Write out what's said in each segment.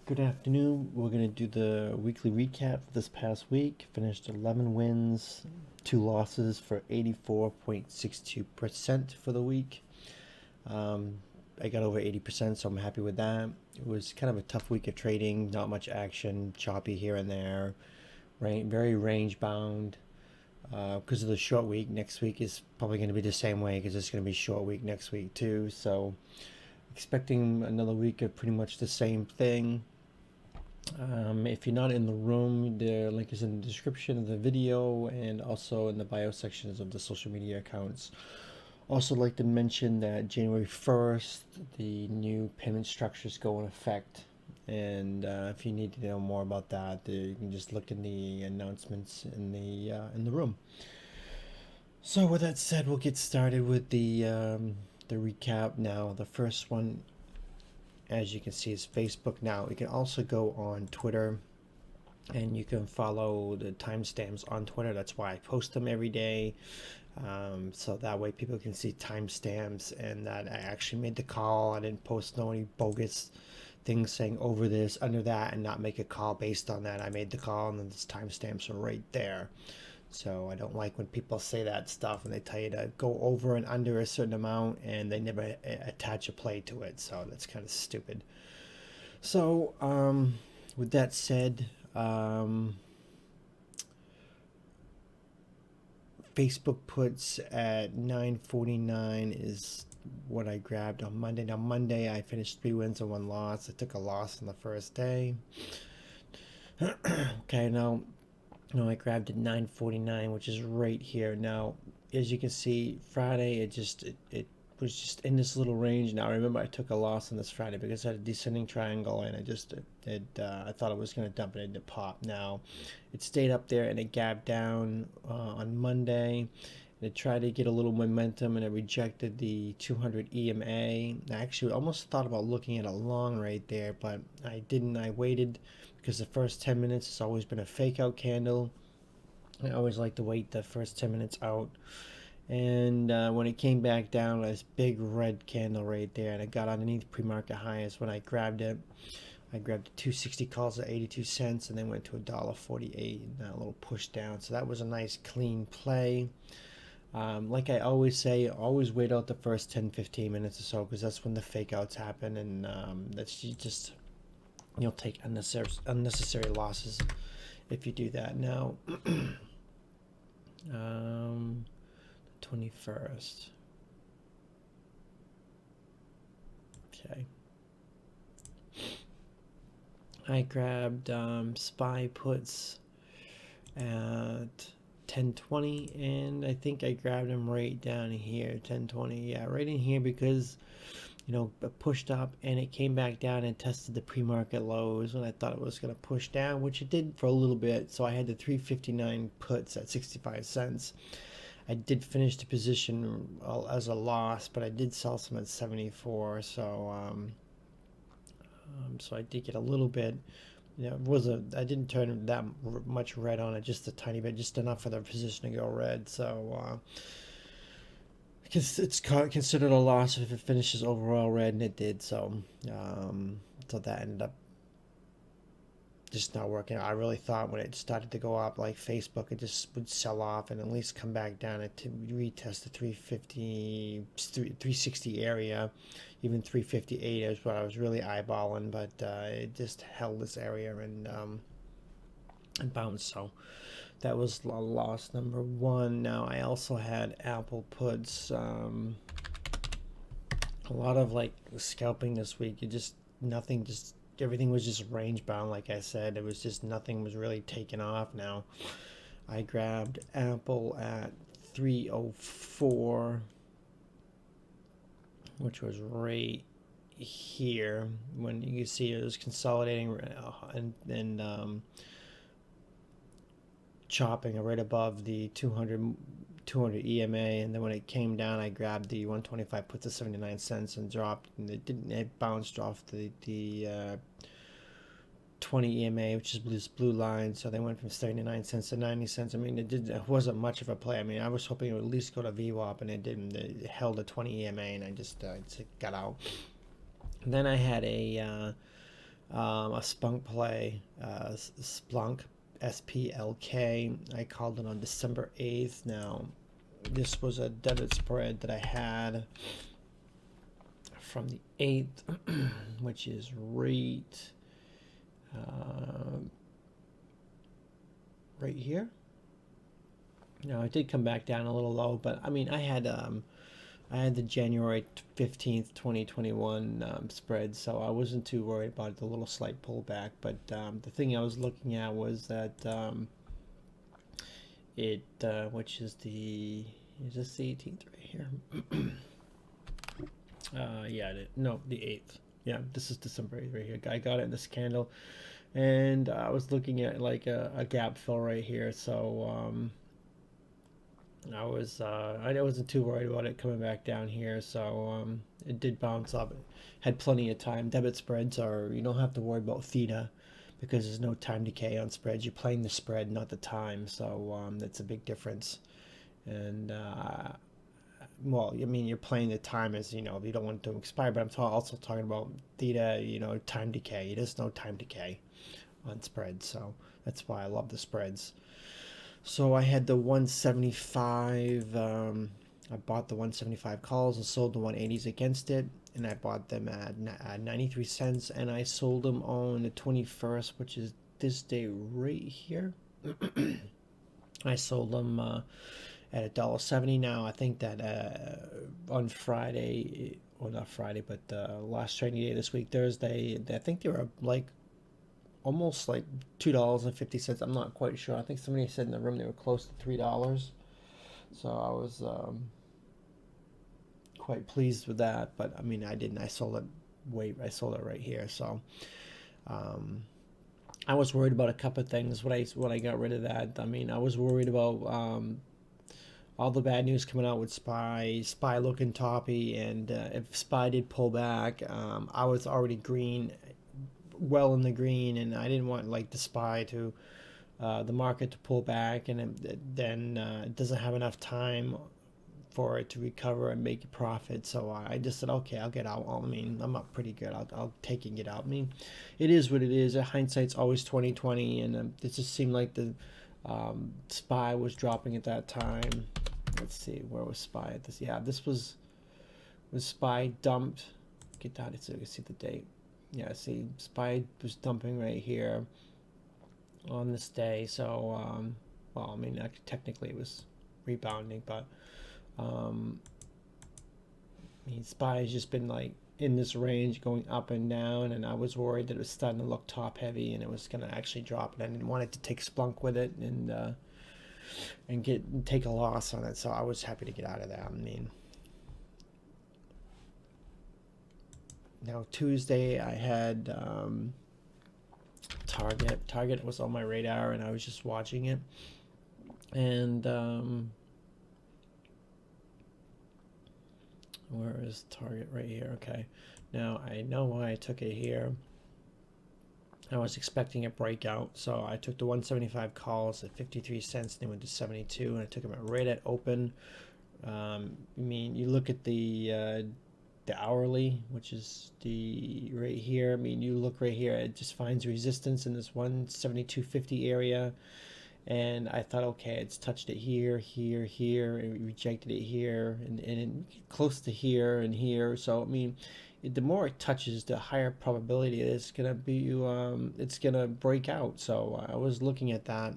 Good afternoon. We're going to do the weekly recap for this past week. Finished 11 wins, 2 losses for 84.62% for the week. I got over 80%, so I'm happy with that. It was kind of a tough week of trading, not much action, choppy here and there, very range bound. Because of the short week, next week is probably going to be the same way because it's going to be short week next week too. So expecting another week of pretty much the same thing. If you're not in the room, the link is in the description of the video and also in the bio sections of the social media accounts. Also like to mention that January 1st, the new payment structures go in effect. And if you need to know more about that, you can just look in the announcements in the room. So with that said, we'll get started with the recap now. The first one, as you can see, is Facebook. Now you can also go on Twitter and you can follow the timestamps on Twitter. That's why I post them every day, so that way people can see timestamps and that I actually made the call. I didn't post no any bogus things saying over this, under that, and not make a call based on that. I made the call and then the timestamps are right there. So I don't like when people say that stuff and they tell you to go over and under a certain amount and they never attach a play to it. So that's kind of stupid. So with that said, Facebook puts at 949 is what I grabbed on Monday. Now Monday I finished 3 wins and 1 loss. I took a loss on the first day. Okay, now I grabbed at 949, which is right here. Now, as you can see, Friday it was just in this little range. Now, remember I took a loss on this Friday because I had a descending triangle and I thought it was going to dump and it did pop. Now, it stayed up there and it gapped down on Monday. It tried to get a little momentum and it rejected the 200 EMA. I actually almost thought about looking at a long right there, but I didn't. I waited because the first 10 minutes has always been a fake out candle. I always like to wait the first 10 minutes out. And when it came back down, this big red candle right there, and it got underneath pre-market highs. When I grabbed it, I grabbed the 260 calls at 82 cents and then went to $1.48 and that little push down. So that was a nice clean play. Like I always say, always wait out the first 10-15 minutes or so because that's when the fake outs happen, and that's just you'll take unnecessary losses if you do that. Now, 21st. Okay. I grabbed SPY puts at 1020, and I think I grabbed them right down here, 1020. Yeah, right in here because it pushed up and it came back down and tested the pre-market lows when I thought it was going to push down, which it did for a little bit. So I had the 359 puts at 65 cents. I did finish the position as a loss, but I did sell some at 74. So so I did get a little bit. I didn't turn that much red on it, just a tiny bit, just enough for the position to go red. So it's considered a loss if it finishes overall red, and it did. So so that ended up just not working. I really thought when it started to go up like Facebook, it just would sell off and at least come back down and to retest the 360 area. Even 358 is what I was really eyeballing, but it just held this area and bounced. So that was loss number 1. Now I also had Apple puts. A lot of like scalping this week. Everything was just range bound. Like I said, it was just nothing was really taking off. Now I grabbed Apple at 304, which was right here when you see it was consolidating and chopping right above the 200 EMA, and then when it came down I grabbed the 125 puts at 79 cents and dropped, and it bounced off the 20 EMA, which is this blue line. So they went from 79 cents to 90 cents. I mean, it wasn't much of a play. I mean, I was hoping it would at least go to VWAP, and it didn't. It held a 20 EMA, and I just got out. And then I had a A spunk play, Splunk, SPLK. I called it on December 8th. Now, this was a debit spread that I had from the 8th, which is uh, right here. Now, it did come back down a little low, but I mean, I had the January 15th, 2021 spread, so I wasn't too worried about the little slight pullback. But the thing I was looking at was that which is this the 18th right here? Yeah, no, the 8th. Yeah, this is December 8th right here. I got it in this candle, and I was looking at like a gap fill right here, so I wasn't too worried about it coming back down here, so it did bounce up. It had plenty of time. Debit spreads are, you don't have to worry about theta because there's no time decay on spreads. You're playing the spread, not the time, so that's a big difference. And well, I mean, you're playing the time as, you know, you don't want it to expire, but I'm also talking about theta, you know, time decay. There's no time decay on spreads, so that's why I love the spreads. So I had the 175. I bought the 175 calls and sold the 180s against it, and I bought them at 93 cents, and I sold them on the 21st, which is this day right here. I sold them at $1.70. Now I think that on Friday, well, not Friday, but last trading day this week, Thursday, I think they were like almost like $2.50. I'm not quite sure. I think somebody said in the room they were close to $3. So I was quite pleased with that. But I mean, I didn't. I sold it. I sold it right here. So um, I was worried about a couple of things when I got rid of that. I mean, I was worried about all the bad news coming out with Spy looking toppy, and if Spy did pull back, I was already green, well in the green, and I didn't want like the Spy to the market to pull back, and then it doesn't have enough time for it to recover and make a profit. So I just said, okay, I'll get out. I mean, I'm up pretty good. I'll take and get out. I mean, it is what it is. Hindsight's always 2020, and it just seemed like the Spy was dropping at that time. Let's see, where was Spy at this? Yeah, this was Spy dumped. Get down so you can see the date. Yeah, see, Spy was dumping right here on this day. So, well, I mean, technically it was rebounding, but Spy has just been like in this range going up and down, and I was worried that it was starting to look top heavy and it was going to actually drop, and I didn't want it to take Splunk with it and take a loss on it. So I was happy to get out of that. I mean, now Tuesday I had Target. Target was on my radar, and I was just watching it, and where is Target? Right here. Okay, now I know why I took it here. I was expecting a breakout, so I took the 175 calls at 53 cents, and they went to 72, and I took them right at open. I mean, you look at the hourly, which is the right here. I mean, you look right here, it just finds resistance in this 172.50 area, and I thought, okay, it's touched it here, here, here, and rejected it here, and close to here and here. So I mean, the more it touches, the higher probability it's gonna be it's gonna break out. So I was looking at that,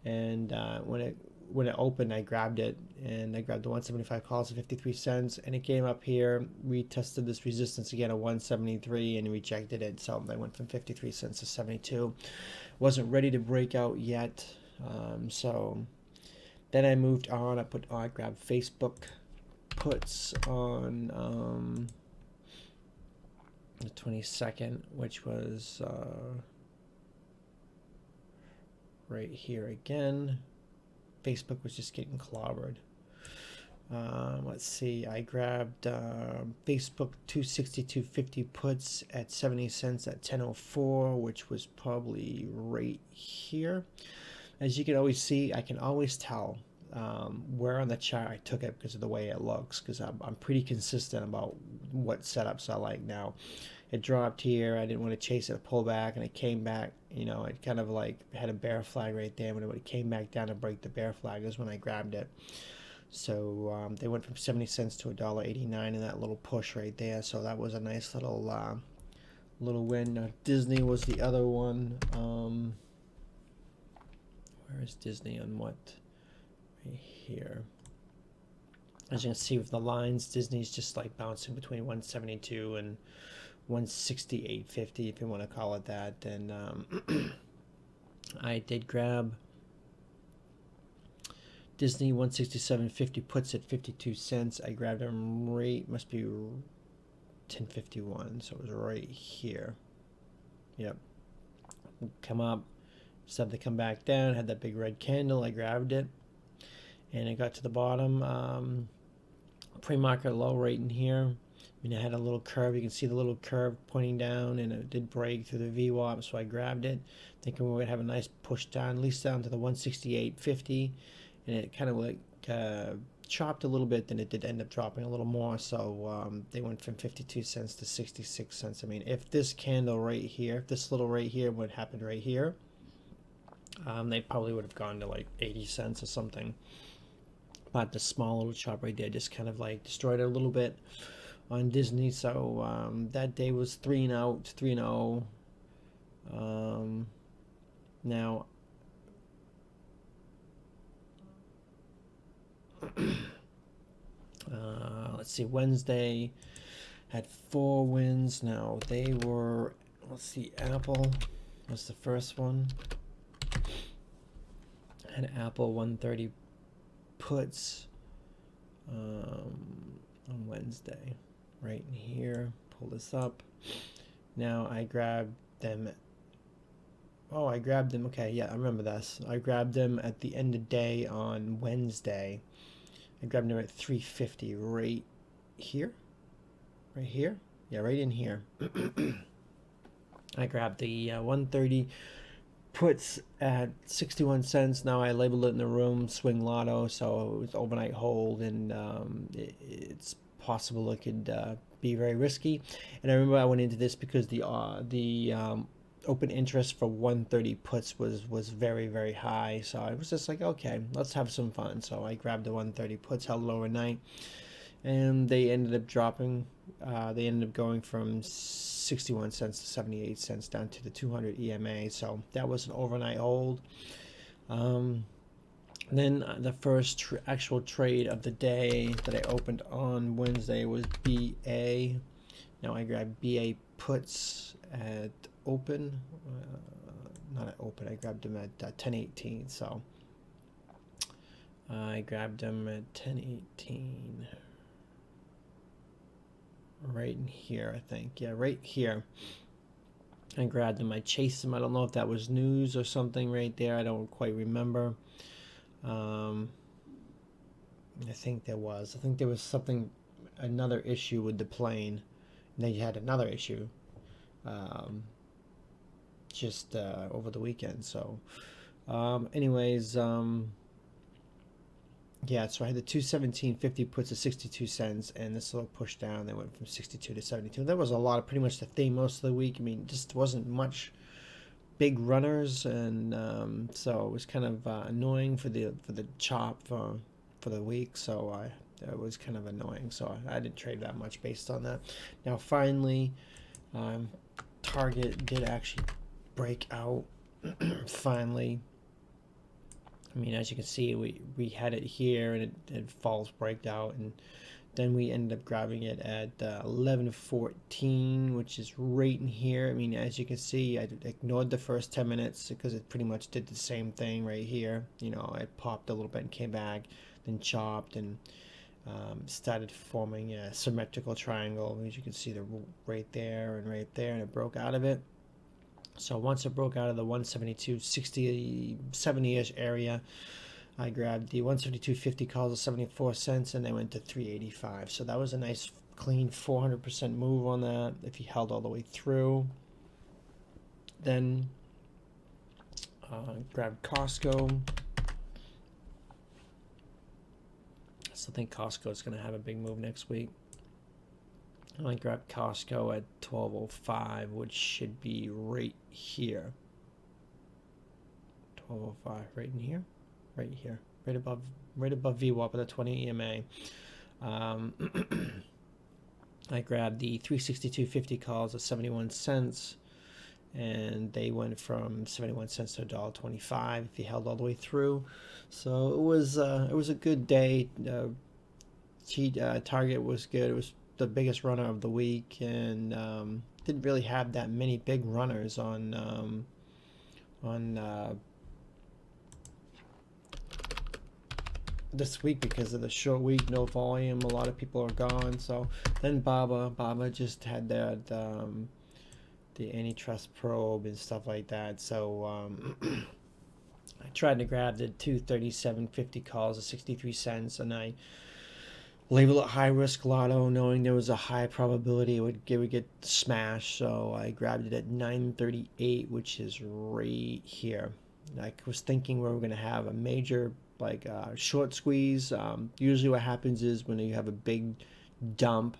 and when it opened, I grabbed it, and I grabbed the 175 calls at 53 cents, and it came up here. We tested this resistance again at 173 and rejected it. So I went from 53 cents to 72. Wasn't ready to break out yet. So then I moved on. I grabbed Facebook puts on the 22nd, which was right here again. Facebook was just getting clobbered. Let's see, I grabbed Facebook 262.50 puts at 70 cents at 10:04, which was probably right here. As you can always see, I can always tell where on the chart I took it because of the way it looks, because I'm pretty consistent about what setups I like now. it dropped here. I didn't want to chase it, pull back, and it came back. You know, it kind of like had a bear flag right there. When it came back down to break the bear flag is when I grabbed it. So they went from 70 cents to $1.89 in that little push right there. So that was a nice little win. Disney was the other one. Where is Disney on what? Right here. As you can see with the lines, Disney's just like bouncing between 172 and 168.50, if you want to call it that. And I did grab Disney 167.50 puts at 52 cents. I grabbed them right, must be 10.51, so it was right here. Yep. Come up, started to come back down, had that big red candle. I grabbed it, and it got to the bottom. Pre-market low right in here. I mean, it had a little curve. You can see the little curve pointing down, and it did break through the VWAP, so I grabbed it, thinking we would have a nice push down, at least down to the 168.50, and it kind of like chopped a little bit. Then it did end up dropping a little more, so they went from 52 cents to 66 cents. I mean, if this candle right here, if this little right here would happen right here, they probably would have gone to like 80 cents or something. But the small little chop right there just kind of like destroyed it a little bit on Disney. So that day was 3 and out, 3 and 0. Now let's see, Wednesday had 4 wins. Now they were, let's see, Apple was the first one. Had Apple 130 puts on Wednesday, right in here. Pull this up. Now I grabbed them. Oh, I grabbed them. Okay, yeah, I remember this. I grabbed them at the end of day on Wednesday. I grabbed them at 350 right here. Right here? Yeah, right in here. I grabbed the 130 puts at 61 cents. Now I labeled it in the room swing lotto, so it was overnight hold, and it's possible it could be very risky. And I remember I went into this because the open interest for 130 puts was very, very high, so I was just like, okay, let's have some fun. So I grabbed the 130 puts, held it overnight, and they ended up dropping. They ended up going from 61 cents to 78 cents down to the 200 EMA. So that was an overnight hold. Then the first actual trade of the day that I opened on Wednesday was BA. Now I grabbed BA puts at open. Not at open. I grabbed them at 10.18. So I grabbed them at 10.18. Right in here, I think. Yeah, right here. I grabbed them. I chased them. I don't know if that was news or something right there. I don't quite remember. I think there was. I think there was something, another issue with the plane. And then you had another issue just over the weekend. So, anyways, yeah, so I had the 217.50 puts at 62 cents, and this little push down, they went from 62 to 72. That was a lot of pretty much the theme most of the week. I mean, just wasn't much big runners, and so it was kind of annoying for the chop for the week. So it was kind of annoying. So I didn't trade that much based on that. Now finally, Target did actually break out. Finally. I mean, as you can see, we had it here, and it falls breaked out, and then we ended up grabbing it at 11.14, which is right in here. I mean, as you can see, I ignored the first 10 minutes because it pretty much did the same thing right here. You know, it popped a little bit and came back, then chopped, and started forming a symmetrical triangle. As you can see, right there, and it broke out of it. So once it broke out of the 172, 60, 70-ish area, I grabbed the 172.50 calls at 74 cents, and they went to 385. So that was a nice, clean 400% move on that if he held all the way through. Then grabbed Costco. I still think Costco is going to have a big move next week. And I grabbed Costco at 12.05, which should be right here. 12.05, right in here, right here, right above VWAP at the 20 EMA. I grabbed the 362.50 calls at 71 cents, and they went from 71 cents to $1.25 if you held all the way through. So it was a good day. Target was good. It was the biggest runner of the week, and didn't really have that many big runners on this week because of the short week, no volume. A lot of people are gone. So then Baba just had that the antitrust probe and stuff like that. So I tried to grab the 237.50 calls at 63 cents, and I labeled it high risk lotto, knowing there was a high probability it would get smashed. So I grabbed it at 938, which is right here. I was thinking we were going to have a major short squeeze. Usually what happens is when you have a big dump,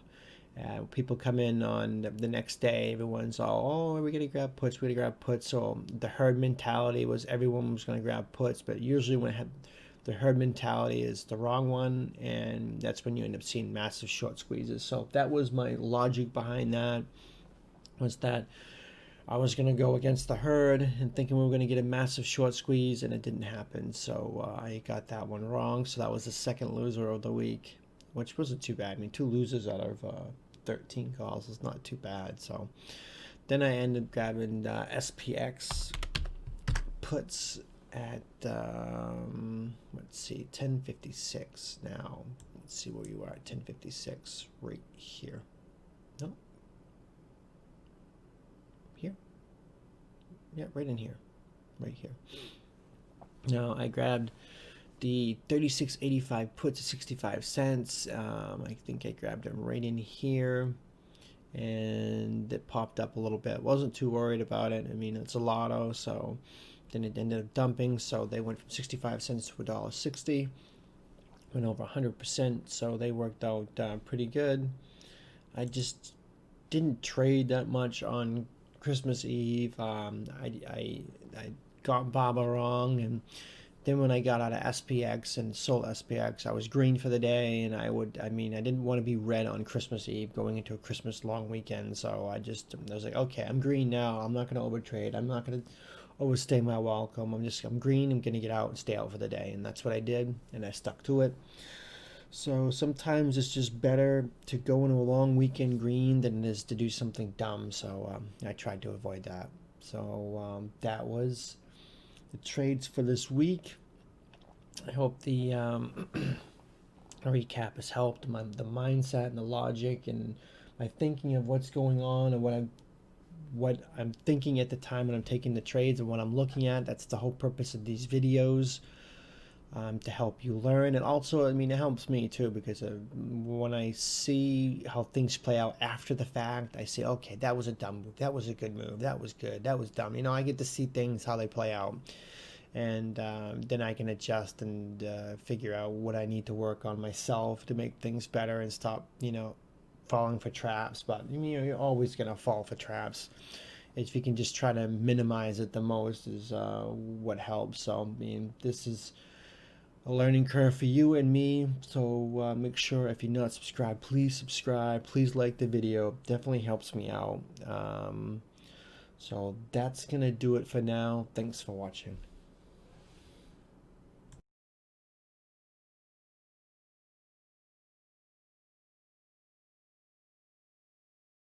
people come in on the next day, everyone's all, oh, we're going to grab puts, we're going to grab puts. So the herd mentality was everyone was going to grab puts, but usually when the herd mentality is the wrong one, and that's when you end up seeing massive short squeezes. So that was my logic behind that, was that I was going to go against the herd and thinking we were going to get a massive short squeeze, and it didn't happen. So I got that one wrong. So that was the second loser of the week, which wasn't too bad. I mean, 2 losers out of 13 calls is not too bad. So then I ended up grabbing SPX puts at, let's see, 10.56 now. Let's see where you are at 10.56 right here. No. Here? Yeah, right in here. Right here. Now I grabbed the 36.85 puts at 65 cents. I think I grabbed them right in here, and it popped up a little bit. Wasn't too worried about it. I mean, it's a lotto, so then it ended up dumping. So they went from 65 cents to $1.60. Went over 100%, so they worked out pretty good. I just didn't trade that much on Christmas Eve. I got Baba wrong, and then when I got out of SPX and sold SPX, I was green for the day, and I didn't want to be red on Christmas Eve going into a Christmas long weekend. So I was like, okay, I'm green now. I'm not going to overtrade. I'm not going to overstay my welcome. I'm green. I'm going to get out and stay out for the day, and that's what I did, and I stuck to it. So sometimes it's just better to go into a long weekend green than it is to do something dumb. So I tried to avoid that. So that was the trades for this week. I hope the recap has helped the mindset and the logic and my thinking of what's going on and what I'm thinking at the time when I'm taking the trades and what I'm looking at. That's the whole purpose of these videos. To help you learn, and also, I mean, it helps me too, because when I see how things play out after the fact, I say, okay, that was a dumb move, that was a good move, that was good, that was dumb. I get to see things how they play out, and then I can adjust and figure out what I need to work on myself to make things better and stop falling for traps. But you're always gonna fall for traps. If you can just try to minimize it the most is what helps. So this is a learning curve for you and me. So make sure, if you're not subscribed, please subscribe. Please like the video. Definitely helps me out. So that's gonna do it for now. Thanks for watching.